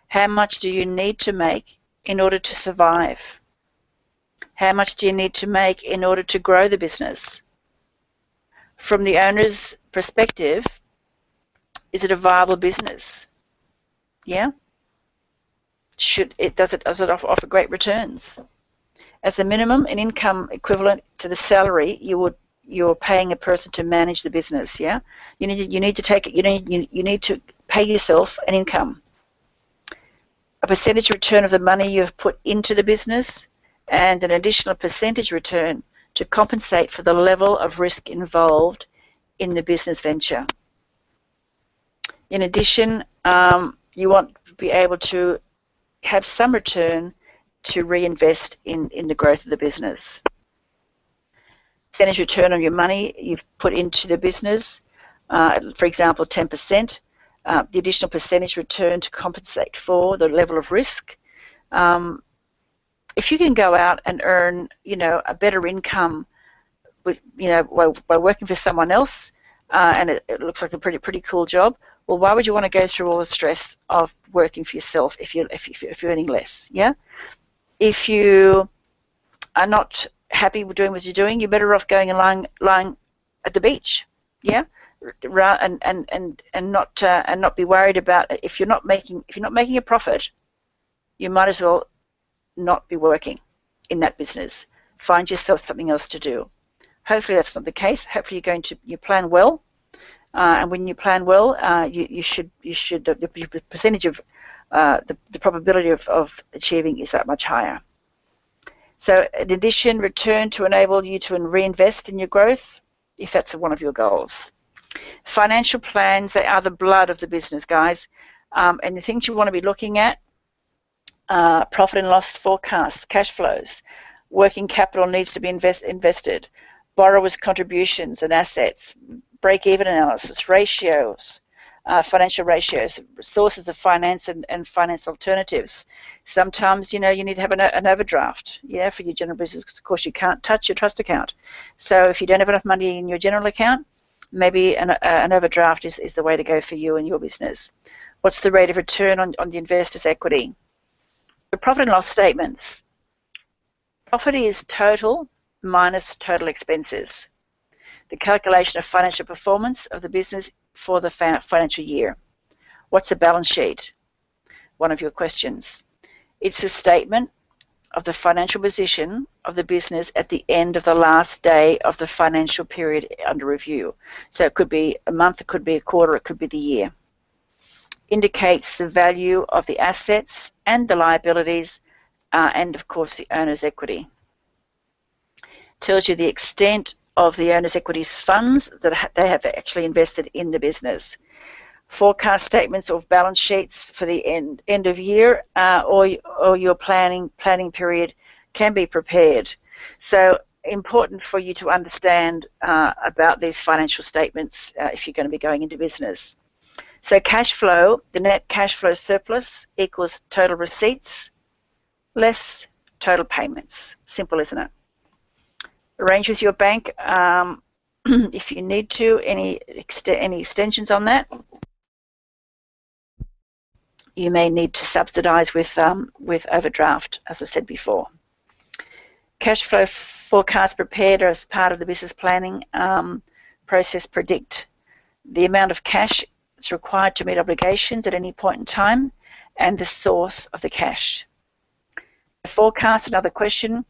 How much do you need to make in order to survive? How much do you need to make in order to grow the business? From the owner's perspective, is it a viable business? Yeah? Does it offer great returns? As a minimum, an income equivalent to the salary you're paying a person to manage the business. Yeah, you need to pay yourself an income. A percentage return of the money you've put into the business, and an additional percentage return to compensate for the level of risk involved in the business venture. In addition, you want to be able to have some return to reinvest in the growth of the business. Percentage return on your money you've put into the business, for example, 10%. The additional percentage return to compensate for the level of risk. If you can go out and earn, a better income with, by working for someone else, and it looks like a pretty cool job, well, why would you want to go through all the stress of working for yourself if you're earning less? Yeah. If you are not happy with doing what you're doing, you're better off going and lying at the beach. Yeah. And not be worried about it. If you're not making a profit, you might as well not be working in that business. Find yourself something else to do. Hopefully that's not the case. Hopefully you plan well, and when you plan well, you should the percentage of the probability of achieving is that much higher. So in addition, return to enable you to reinvest in your growth, if that's one of your goals. Financial plans, they are the blood of the business, guys. And the things you want to be looking at Profit and loss forecasts, cash flows, working capital needs to be invested, borrowers' contributions and assets, break-even analysis, ratios, financial ratios, sources of finance and finance alternatives. Sometimes, you need to have an overdraft, for your general business. Of course, you can't touch your trust account. So if you don't have enough money in your general account, maybe an overdraft is the way to go for you and your business. What's the rate of return on the investor's equity? The profit and loss statements. Profit is total minus total expenses. The calculation of financial performance of the business for the financial year. What's a balance sheet? One of your questions. It's a statement of the financial position of the business at the end of the last day of the financial period under review. So it could be a month, it could be a quarter, it could be the year. Indicates the value of the assets and the liabilities and, of course, the owner's equity. Tells you the extent of the owner's equity's funds that they have actually invested in the business. Forecast statements or balance sheets for the end of year or your planning period can be prepared. So important for you to understand about these financial statements if you're going to be going into business. So cash flow, the net cash flow surplus equals total receipts less total payments. Simple, isn't it? Arrange with your bank if you need to, any extensions on that. You may need to subsidise with overdraft, as I said before. Cash flow forecast prepared as part of the business planning process predict the amount of cash that's required to meet obligations at any point in time and the source of the cash. The forecast, another question.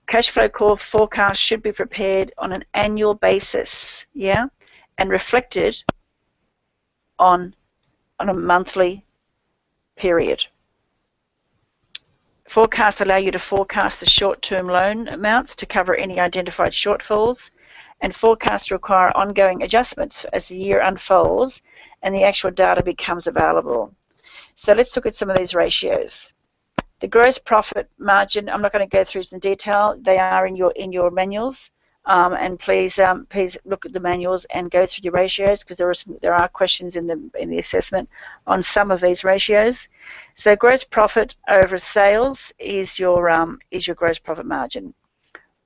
Cash flow core forecast should be prepared on an annual basis, and reflected on a monthly period. Forecasts allow you to forecast the short-term loan amounts to cover any identified shortfalls, and forecasts require ongoing adjustments as the year unfolds and the actual data becomes available. So let's look at some of these ratios. The gross profit margin, I'm not going to go through this in detail. They are in your manuals, and please look at the manuals and go through your ratios, because there are questions in the assessment on some of these ratios. So gross profit over sales is your gross profit margin.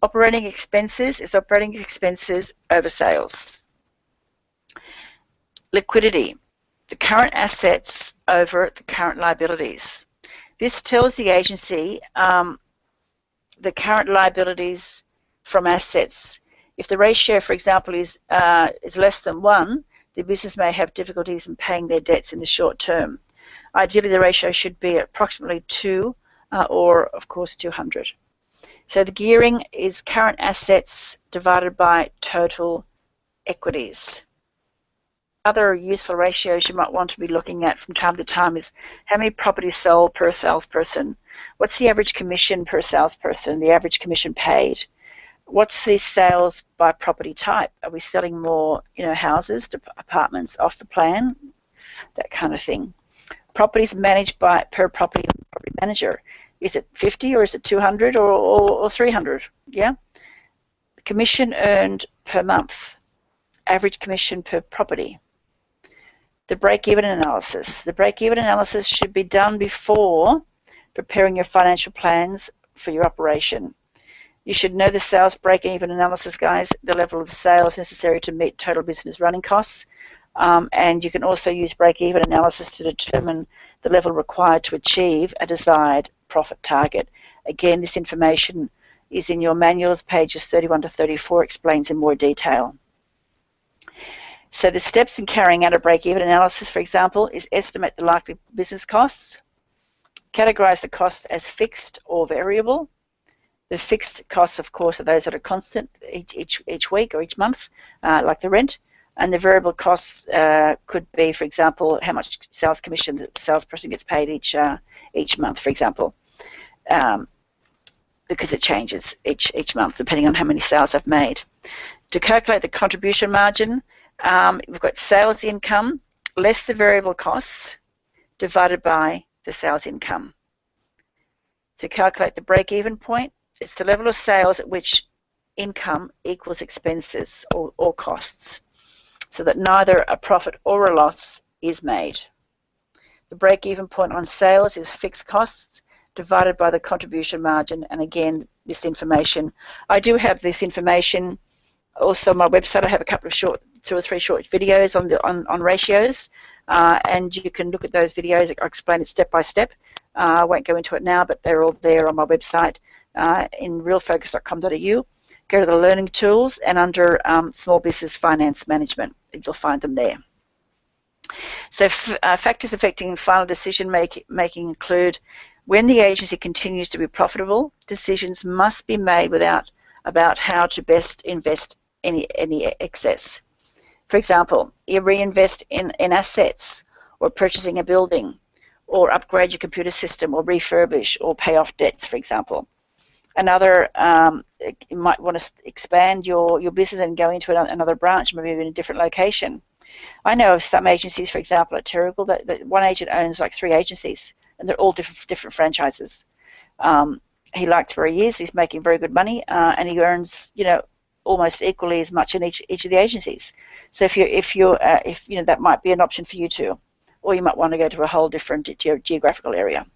Operating expenses is operating expenses over sales. Liquidity, the current assets over the current liabilities. This tells the agency the current liabilities from assets. If the ratio, for example, is less than 1, the business may have difficulties in paying their debts in the short term. Ideally, the ratio should be approximately 2 or, of course, 200. So the gearing is current assets divided by total equities. Other useful ratios you might want to be looking at from time to time is how many properties sold per salesperson, what's the average commission per salesperson, the average commission paid, what's the sales by property type, are we selling more houses to apartments off the plan, that kind of thing. Properties managed by per property manager, is it 50 or is it 200 or 300? Commission earned per month, average commission per property. The break-even analysis. The break-even analysis should be done before preparing your financial plans for your operation. You should know the sales break-even analysis, guys, the level of sales necessary to meet total business running costs. And you can also use break-even analysis to determine the level required to achieve a desired profit target. Again, this information is in your manuals, pages 31 to 34, explains in more detail. So the steps in carrying out a break-even analysis, for example, is estimate the likely business costs, categorize the costs as fixed or variable. The fixed costs, of course, are those that are constant each week or each month, like the rent, and the variable costs could be, for example, how much sales commission the salesperson gets paid each month, for example, because it changes each month depending on how many sales they've made. To calculate the contribution margin, we've got sales income less the variable costs divided by the sales income. To calculate the break-even point, it's the level of sales at which income equals expenses or costs, so that neither a profit or a loss is made. The break-even point on sales is fixed costs divided by the contribution margin. And again, this information, I do have this information also on my website. I have a couple of short, 2 or 3 short videos on ratios, and you can look at those videos. I explain it step by step. I won't go into it now, but they're all there on my website in realfocus.com.au. Go to the learning tools, and under small business finance management, you'll find them there. So factors affecting final decision making include: when the agency continues to be profitable, decisions must be made about how to best invest any excess. For example, you reinvest in assets, or purchasing a building, or upgrade your computer system, or refurbish, or pay off debts, for example. Another, you might want to expand your business and go into another branch, maybe in a different location. I know of some agencies, for example, at Terrigal, that one agent owns like 3 agencies, and they're all different franchises. He liked where he is. He's making very good money, and he earns, almost equally as much in each of the agencies. So if that might be an option for you too, or you might want to go to a whole different geographical area.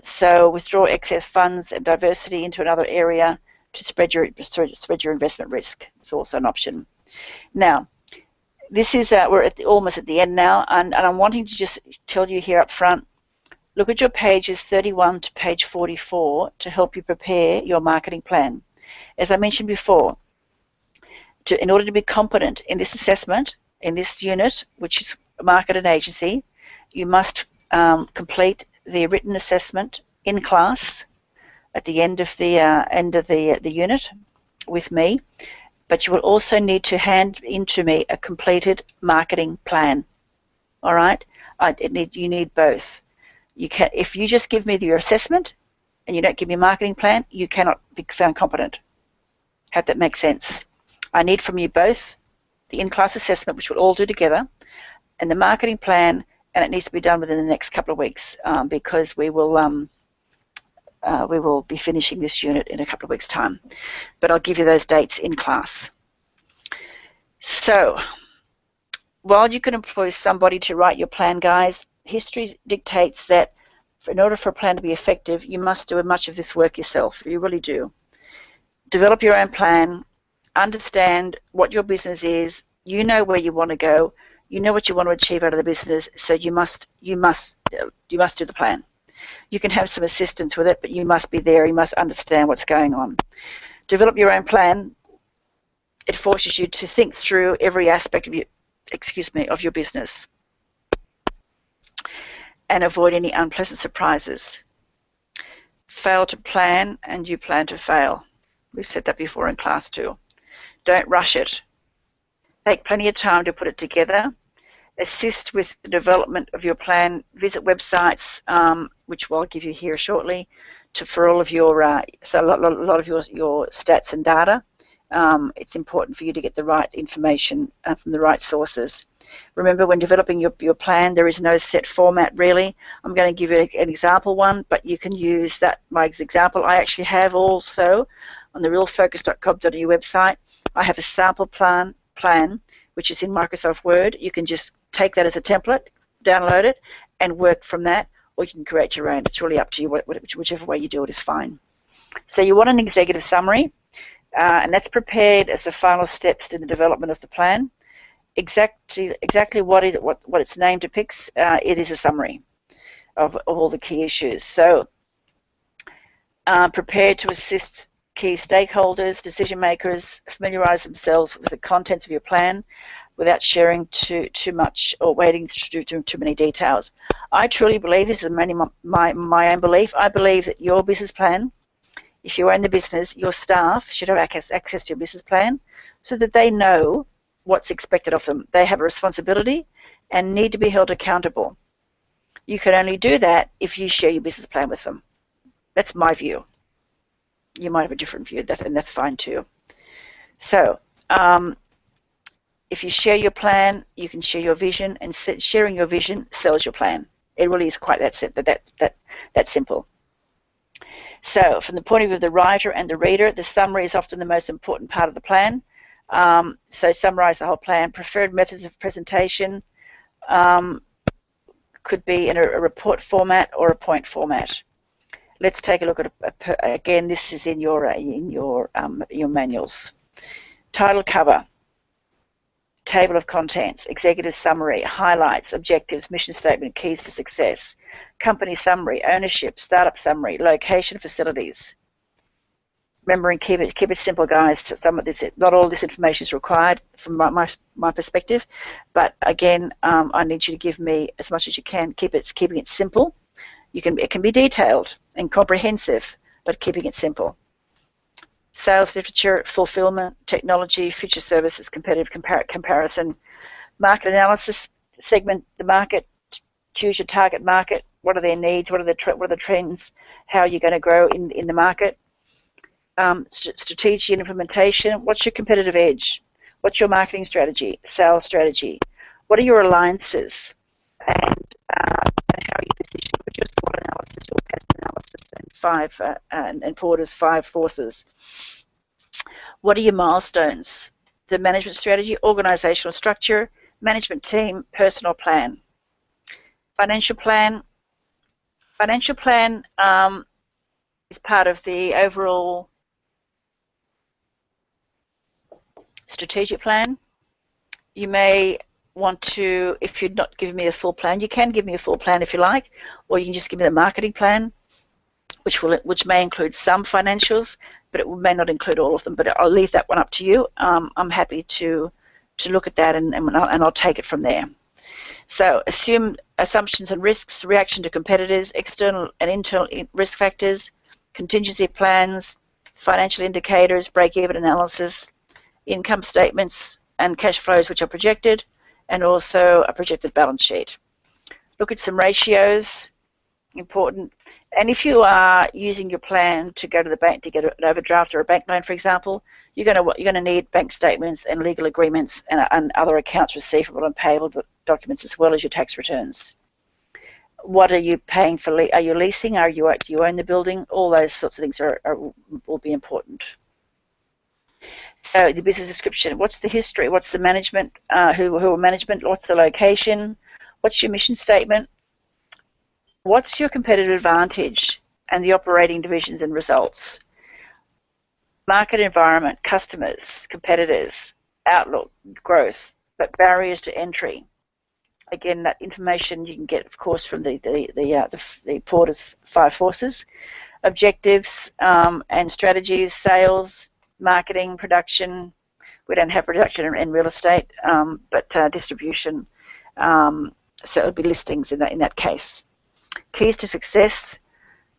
So withdraw excess funds and diversity into another area to spread your investment risk. It's also an option. Now, this is we're almost at the end now, and I'm wanting to just tell you here up front. Look at your pages 31 to page 44 to help you prepare your marketing plan. As I mentioned before, in order to be competent in this assessment, in this unit, which is market and agency, you must complete the written assessment in class at the end of the unit with me. But you will also need to hand into me a completed marketing plan. All right, you need both. If you just give me your assessment and you don't give me a marketing plan, you cannot be found competent. Hope that makes sense. I need from you both the in-class assessment, which we'll all do together, and the marketing plan, and it needs to be done within the next couple of weeks because we will be finishing this unit in a couple of weeks' time. But I'll give you those dates in class. So, while you can employ somebody to write your plan, guys, history dictates that in order for a plan to be effective, you must do much of this work yourself. You really do. Develop your own plan, understand what your business is, you know where you want to go, you know what you want to achieve out of the business, so you must do the plan. You can have some assistance with it, but you must be there, you must understand what's going on. Develop your own plan. It forces you to think through every aspect of your business and avoid any unpleasant surprises. Fail to plan and you plan to fail. We said that before in class too. Don't rush it. Take plenty of time to put it together. Assist with the development of your plan. Visit websites, which I'll give you here shortly, for all of your a lot of your stats and data. It's important for you to get the right information from the right sources. Remember, when developing your plan, there is no set format really. I'm going to give you an example one, but you can use my example. I actually have also on the realfocus.com.au website. I have a sample plan which is in Microsoft Word. You can just take that as a template, download it, and work from that, or you can create your own. It's really up to you. Whichever way you do it is fine. So you want an executive summary, and that's prepared as the final steps in the development of the plan. Exactly what its name depicts. It is a summary of all the key issues. So prepared to assist key stakeholders, decision makers, familiarize themselves with the contents of your plan without sharing too much or wading through too many details. I truly believe, this is mainly my own belief, I believe that your business plan, if you own the business, your staff should have access to your business plan so that they know what's expected of them. They have a responsibility and need to be held accountable. You can only do that if you share your business plan with them. That's my view. You might have a different view, and that's fine too. So if you share your plan, you can share your vision, and sharing your vision sells your plan. It really is quite that simple. So from the point of view of the writer and the reader, the summary is often the most important part of the plan. So summarize the whole plan. Preferred methods of presentation could be in a report format or a point format. Let's take a look at again. This is in your manuals. Title cover, table of contents, executive summary, highlights, objectives, mission statement, keys to success, company summary, ownership, startup summary, location, facilities. Remembering, keep it simple, guys. Not all this information is required from my perspective, but again, I need you to give me as much as you can. Keeping it simple. It can be detailed and comprehensive, but keeping it simple. Sales literature, fulfillment, technology, future services, competitive comparison, market analysis, segment the market, choose your target market. What are their needs? What are the trends? How are you going to grow in the market? Strategy and implementation. What's your competitive edge? What's your marketing strategy? Sales strategy? What are your alliances? And how are you positioned? What's your SWOT analysis, your PEST analysis, and Porter's 5 forces? What are your milestones? The management strategy, organizational structure, management team, personal plan. Financial plan. Financial plan is part of the overall strategic plan. You may want to, if you're not giving me a full plan, you can give me a full plan if you like, or you can just give me the marketing plan, which may include some financials, but it may not include all of them. But I'll leave that one up to you. I'm happy to look at that and I'll take it from there. So assume assumptions and risks, reaction to competitors, external and internal risk factors, contingency plans, financial indicators, break-even analysis, income statements and cash flows which are projected, and also a projected balance sheet. Look at some ratios, important. And if you are using your plan to go to the bank to get an overdraft or a bank loan, for example, you're going to need bank statements and legal agreements and other accounts receivable and payable documents, as well as your tax returns. What are you paying for? Are you leasing? Do you own the building? All those sorts of things will be important. So the business description, what's the history? What's the management? Who are management? What's the location? What's your mission statement? What's your competitive advantage and the operating divisions and results? Market environment, customers, competitors, outlook, growth, but barriers to entry. Again, that information you can get, of course, from the Porter's 5 forces. Objectives and strategies, sales, marketing, production. We don't have production in real estate, but distribution. So it would be listings in that case. Keys to success,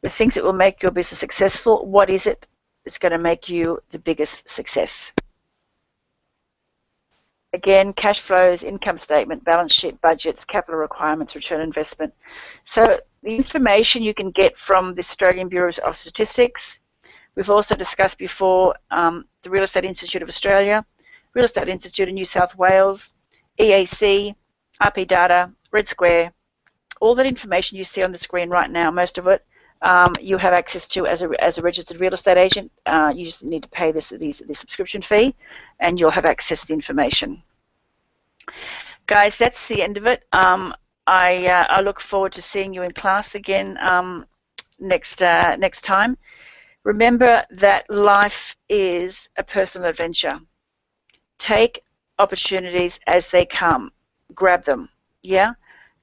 the things that will make your business successful. What is it that's going to make you the biggest success? Again, cash flows, income statement, balance sheet, budgets, capital requirements, return on investment. So the information you can get from the Australian Bureau of Statistics. We've also discussed before the Real Estate Institute of Australia, Real Estate Institute of New South Wales, EAC, RP Data, Red Square. All that information you see on the screen right now, most of it, you have access to as a registered real estate agent. You just need to pay the subscription fee, and you'll have access to the information. Guys, that's the end of it. I look forward to seeing you in class again next time. Remember that life is a personal adventure. Take opportunities as they come. Grab them. Yeah?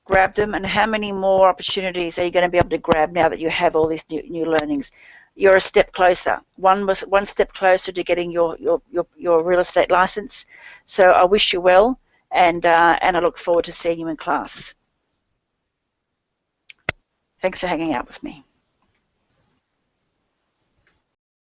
Grab them. And how many more opportunities are you going to be able to grab now that you have all these new learnings? You're a step closer. One step closer to getting your real estate license. So I wish you well, and I look forward to seeing you in class. Thanks for hanging out with me.